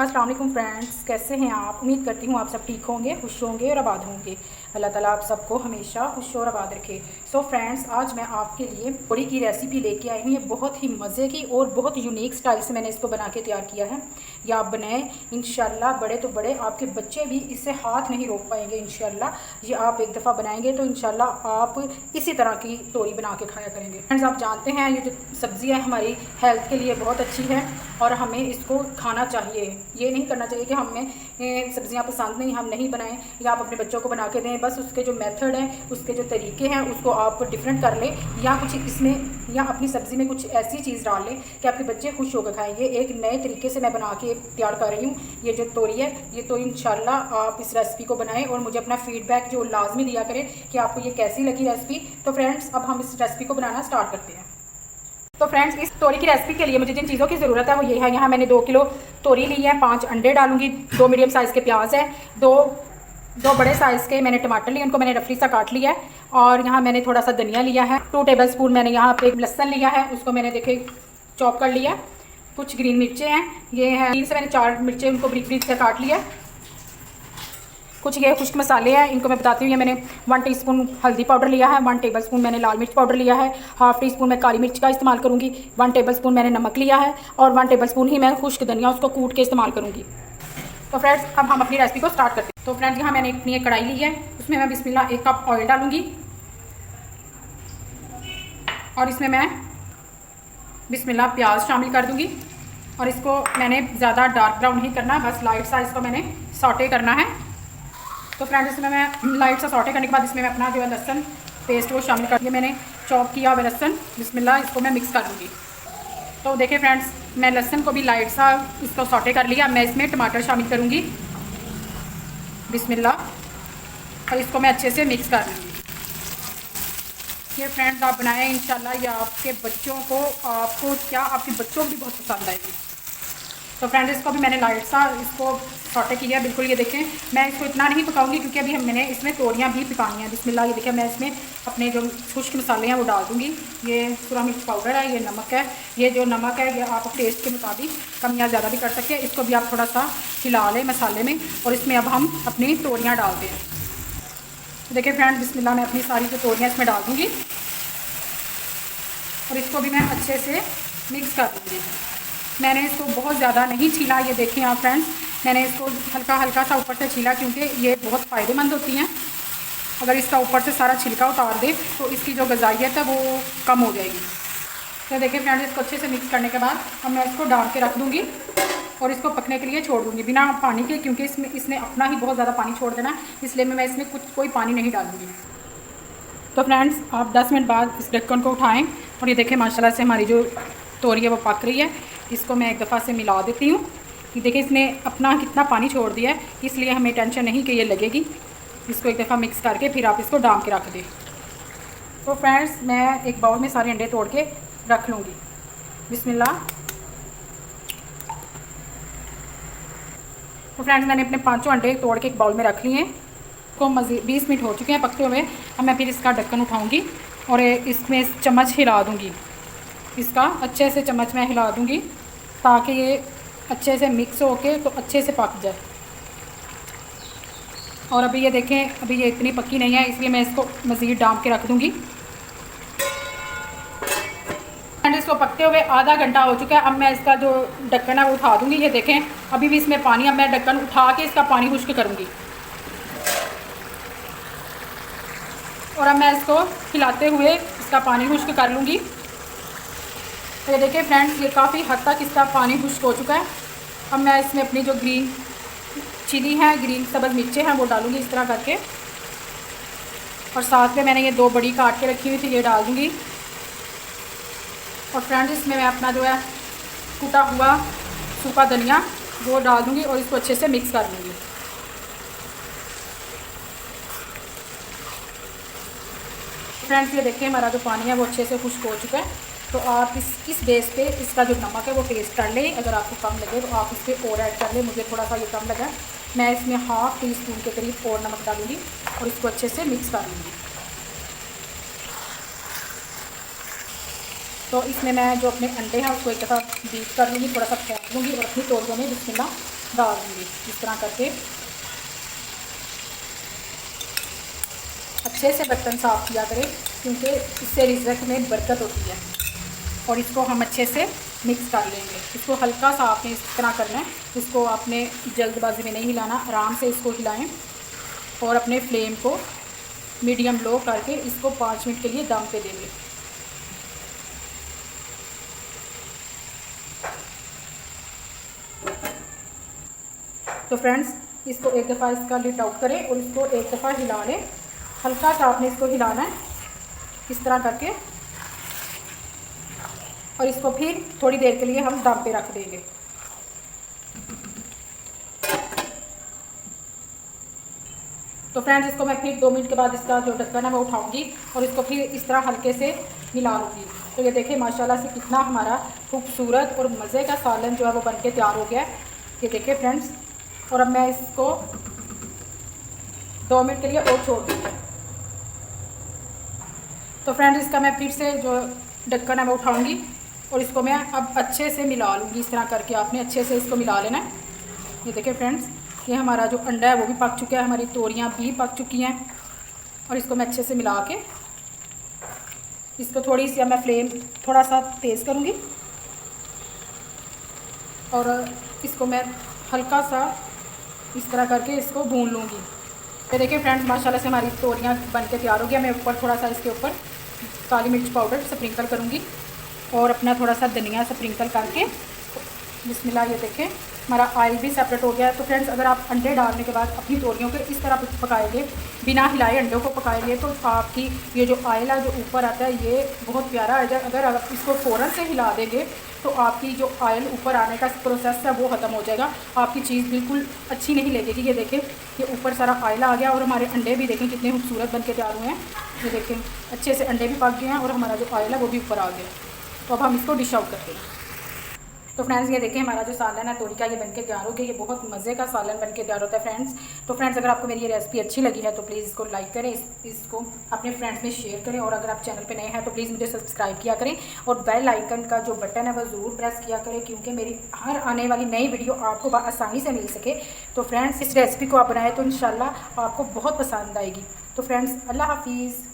अस्सलाम वालेकुम फ्रेंड्स, कैसे हैं आप। उम्मीद करती हूँ आप सब ठीक होंगे, खुश होंगे और आबाद होंगे। अल्लाह ताला आप सबको हमेशा खुश और आबाद रखे। सो फ्रेंड्स, आज मैं आपके लिए पूड़ी की रेसिपी लेके आई हूँ। ये बहुत ही मज़े की और बहुत यूनिक स्टाइल से मैंने इसको बना के तैयार किया है। ये आप बनाएं, इंशाल्लाह बड़े तो बड़े, आपके बच्चे भी इससे हाथ नहीं रोक पाएंगे इंशाल्लाह। ये आप एक दफ़ा बनाएंगे तो इंशाल्लाह आप इसी तरह की तोरी बना के खाया करेंगे। फ्रेंड्स, आप जानते हैं ये जो सब्ज़ी है हमारी हेल्थ के लिए बहुत अच्छी है और हमें इसको खाना चाहिए। ये नहीं करना चाहिए कि हमें सब्ज़ियाँ पसंद नहीं, हम नहीं बनाएं या आप अपने बच्चों को बना के दें। बस उसके जो मेथड है, उसके जो तरीके हैं, उसको आप डिफरेंट कर लें या कुछ इसमें या अपनी सब्ज़ी में कुछ ऐसी चीज़ डाल लें कि आपके बच्चे खुश होकर खाएँ। ये एक नए तरीके से मैं बना के तैयार कर रही हूँ। ये जो तोरी है, ये तो इंशाल्लाह आप इस रेसिपी को बनाएं और मुझे अपना फीडबैक जो लाजमी दिया करें कि आपको ये कैसी लगी रेसिपी। तो फ्रेंड्स, अब हम इस रेसिपी को बनाना स्टार्ट करते हैं। तो फ्रेंड्स, इस तोरी की रेसिपी के लिए मुझे जिन चीज़ों की ज़रूरत है वो ये है। यहाँ मैंने 2 किलो तोरी ली है, 5 अंडे डालूंगी, 2 मीडियम साइज़ के प्याज है, दो बड़े साइज़ के मैंने टमाटर लिए, उनको मैंने रफली सा काट लिया है। और यहाँ मैंने थोड़ा सा धनिया लिया है, 2 टेबल स्पून मैंने यहाँ पे लहसन लिया है, उसको मैंने देखे चॉप कर लिया। कुछ ग्रीन मिर्चें हैं, ये है 3 से मैंने 4 मिर्चें, उनको ब्रिक ब्रिक से काट लिया। कुछ ये खुश्क मसाले हैं, इनको मैं बताती हूँ। ये मैंने 1 टीस्पून हल्दी पाउडर लिया है, 1 टेबलस्पून मैंने लाल मिर्च पाउडर लिया है, हाफ टी स्पून मैं काली मिर्च का इस्तेमाल करूँगी, 1 टेबलस्पून मैंने नमक लिया है और 1 टेबलस्पून ही मैं खुश्क धनिया उसको कूट के इस्तेमाल करूँगी। तो फ्रेंड्स, अब हम अपनी रेसिपी को स्टार्ट करते हैं। तो फ्रेंड्स, यहाँ मैंने अपनी एक कढ़ाई ली है, उसमें मैं बिस्मिल्लाह 1 कप ऑयल डालूँगी और इसमें मैं बिस्मिल्लाह प्याज शामिल कर दूँगी। और इसको मैंने ज़्यादा डार्क ब्राउन नहीं करना, बस लाइट सा इसको मैंने सॉटे करना है। तो फ्रेंड्स, इसमें मैं लाइट सा सॉटे करने के बाद इसमें मैं अपना जो है लहसन पेस्ट वो शामिल कर दिया। मैंने चॉप किया हुआ लहसन, बिस्मिल्लाह इसको मैं मिक्स कर दूँगी। तो देखिए फ्रेंड्स, मैं लहसन को भी लाइट सा इसको सॉटे कर लिया। मैं इसमें टमाटर शामिल करूँगी, बिस्मिल्लाह, और इसको मैं अच्छे से मिक्स कर लूँगी। ये फ्रेंड्स आप बनाएं, इंशाल्लाह ये आपके बच्चों को, आपके बच्चों को भी बहुत पसंद आएगी। तो फ्रेंड्स, इसको भी मैंने लाइट सा इसको सॉटे किया बिल्कुल। ये देखें, मैं इसको इतना नहीं पकाऊंगी क्योंकि अभी मैंने इसमें तोरियां भी पकानी है। बिस्मिल्लाह, ये देखें, मैं इसमें अपने जो खुश्क मसाले हैं वो डाल दूँगी। ये सूरा मिर्च पाउडर है, ये नमक है। ये जो नमक है ये आप टेस्ट के मुताबिक कम या ज़्यादा भी कर सकते हैं। इसको भी आप थोड़ा सा हिला लें मसाले में और इसमें अब हम अपनी तोरियाँ डालते हैं। तो देखिए फ्रेंड्स, बिस्मिल्लाह, मैं अपनी सारी जो तोरियाँ इसमें डाल दूँगी और इसको भी मैं अच्छे से मिक्स कर दूँगी। मैंने इसको बहुत ज़्यादा नहीं छीला, ये देखें आप फ्रेंड्स, मैंने इसको हल्का हल्का सा ऊपर से छीला क्योंकि ये बहुत फ़ायदेमंद होती हैं। अगर इसका ऊपर से सारा छिलका उतार दे तो इसकी जो ग़िज़ाइयत है वो कम हो जाएगी। तो देखिए फ्रेंड्स, इसको अच्छे से मिक्स करने के बाद अब मैं इसको डाल के रख दूँगी और इसको पकने के लिए छोड़ दूँगी बिना पानी के, क्योंकि इसने अपना ही बहुत ज़्यादा पानी छोड़ देना, इसलिए मैं इसमें कोई पानी नहीं डालूँगी। तो फ्रेंड्स, आप 10 मिनट बाद इस ढक्कन को उठाएँ और ये देखें माशाल्लाह से हमारी जो तोरी है वो पक रही है। इसको मैं एक दफ़ा से मिला देती हूँ। ये देखिए, इसने अपना कितना पानी छोड़ दिया है, इसलिए हमें टेंशन नहीं कि ये लगेगी। इसको एक दफ़ा मिक्स करके फिर आप इसको डाम के रख दें। तो फ्रेंड्स, मैं एक बाउल में सारे अंडे तोड़ के रख लूँगी, बिस्मिल्लाह। तो फ्रेंड्स, मैंने अपने 5 अंडे तोड़ के एक बाउल में रख लिए हैं। को मज़ीद 20 मिनट हो चुके हैं पकते हुए। अब मैं फिर इसका ढक्कन उठाऊँगी और इसमें चम्मच हिला दूँगी। इसका अच्छे से चम्मच में हिला दूँगी ताकि ये अच्छे से मिक्स होके तो अच्छे से पक जाए। और अभी ये देखें, अभी ये इतनी पक्की नहीं है, इसलिए मैं इसको मज़ीद डाम के रख दूँगी। एंड इसको पकते हुए आधा घंटा हो चुका है। अब मैं इसका जो ढक्कन है वो उठा दूँगी। ये देखें, अभी भी इसमें पानी, अब मैं ढक्कन उठा के इसका पानी खुश्क करूँगी और अब मैं इसको हिलाते हुए इसका पानी खुश्क कर लूँगी। तो ये देखिए फ्रेंड्स, ये काफ़ी हद तक इसका पानी खुश्क हो चुका है। अब मैं इसमें अपनी जो ग्रीन चिली है, ग्रीन सब्ज़ मिर्चें हैं, वो डालूँगी इस तरह करके। और साथ में मैंने ये 2 बड़ी काट के रखी हुई थी, ये डाल दूँगी। और फ्रेंड्स, इसमें मैं अपना जो है कूटा हुआ सूखा धनिया वो डाल दूँगी और इसको अच्छे से मिक्स कर लूँगी। फ्रेंड्स, ये देखिए हमारा जो पानी है वो अच्छे से खुश्क हो चुका है। तो आप इस बेस पे इसका जो नमक है वो टेस्ट कर लें। अगर आपको कम लगे तो आप इस पर और ऐड कर लें। मुझे थोड़ा सा ये कम लगा, मैं इसमें हाफ टी स्पून के करीब और नमक डालूँगी और इसको अच्छे से मिक्स कर लूँगी। तो इसमें मैं जो अपने अंडे हैं उसको एक दफ़ा बीट कर लूँगी, थोड़ा सा फेंक लूँगी और अपनी तोरियों में बिस्मिल्लाह डाल दूँगी। इस तरह करके अच्छे से बर्तन साफ़ किया करें, क्योंकि इससे रिज़्क में बरकत होती है। और इसको हम अच्छे से मिक्स कर लेंगे। इसको हल्का सा आपने इस तरह करना है, इसको आपने जल्दबाजी में नहीं हिलाना, आराम से इसको हिलाएं और अपने फ्लेम को मीडियम लो करके इसको 5 मिनट के लिए दम पे देंगे। तो फ्रेंड्स, इसको एक दफ़ा इसका लिड आउट करें और इसको एक दफ़ा हिला लें। हल्का सा आपने इसको हिलाना है इस तरह करके, और इसको फिर थोड़ी देर के लिए हम दम पे रख देंगे। तो फ्रेंड्स, इसको मैं फिर 2 मिनट के बाद इसका जो ढक्कन है वो उठाऊंगी और इसको फिर इस तरह हल्के से मिला लूँगी। तो ये देखें माशाल्लाह से कितना हमारा खूबसूरत और मज़े का सालन जो है वो बनके तैयार हो गया है। ये देखें फ्रेंड्स, और अब मैं इसको 2 मिनट के लिए और छोड़ दूँगी। तो फ्रेंड्स, इसका मैं फिर से जो ढक्कन है वो उठाऊँगी और इसको मैं अब अच्छे से मिला लूँगी। इस तरह करके आपने अच्छे से इसको मिला लेना है। ये देखें फ्रेंड्स, ये हमारा जो अंडा है वो भी पक चुका है, हमारी तोरियां भी पक चुकी हैं। और इसको मैं अच्छे से मिला के इसको थोड़ी सी मैं फ्लेम थोड़ा सा तेज़ करूँगी और इसको मैं हल्का सा इस तरह करके इसको भून लूँगी। तो देखिए फ्रेंड्स, माशाल्लाह से हमारी तोरियां बन के तैयार हो गया। मैं ऊपर थोड़ा सा इसके ऊपर काली मिर्च पाउडर स्प्रिंकल करूँगी और अपना थोड़ा सा धनिया स्प्रिंकल करके बिस्मिल्लाह। ये देखें हमारा ऑयल भी सेपरेट हो गया है। तो फ्रेंड्स, अगर आप अंडे डालने के बाद अपनी तोरियों को इस तरह पकाएंगे, बिना हिलाए अंडों को पकाएंगे, तो आपकी ये जो ऑयल है जो ऊपर आता है ये बहुत प्यारा आ जाए। अगर आप इसको फ़ौरन से हिला देंगे तो आपकी जो ऑयल ऊपर आने का प्रोसेस है वो ख़त्म हो जाएगा, आपकी चीज़ बिल्कुल अच्छी नहीं लगेगी। ये देखें, ये ऊपर सारा ऑयल आ गया और हमारे अंडे भी देखें कितने खूबसूरत बन के तैयार हुए हैं। ये देखें अच्छे से अंडे भी पक गए हैं और हमारा जो ऑयल है वो भी ऊपर आ गया। तो अब हम इसको डिश आउट करते हैं। तो फ्रेंड्स, ये देखें हमारा जो सालन है तोरी का ये बनके तैयार हो गया। ये बहुत मज़े का सालन बनके तैयार होता है फ्रेंड्स। तो फ्रेंड्स, अगर आपको मेरी ये रेसिपी अच्छी लगी है तो प्लीज़ इसको लाइक करें, इसको अपने फ्रेंड्स में शेयर करें, और अगर आप चैनल पे नए हैं तो प्लीज़ मुझे सब्सक्राइब किया करें और बेल आइकन का जो बटन है वो ज़रूर प्रेस किया करें, क्योंकि मेरी हर आने वाली नई वीडियो आपको आसानी से मिल सके। तो फ्रेंड्स, इस रेसिपी को आप बनाएं तो इंशाल्लाह आपको बहुत पसंद आएगी। तो फ्रेंड्स, अल्लाह हाफिज़।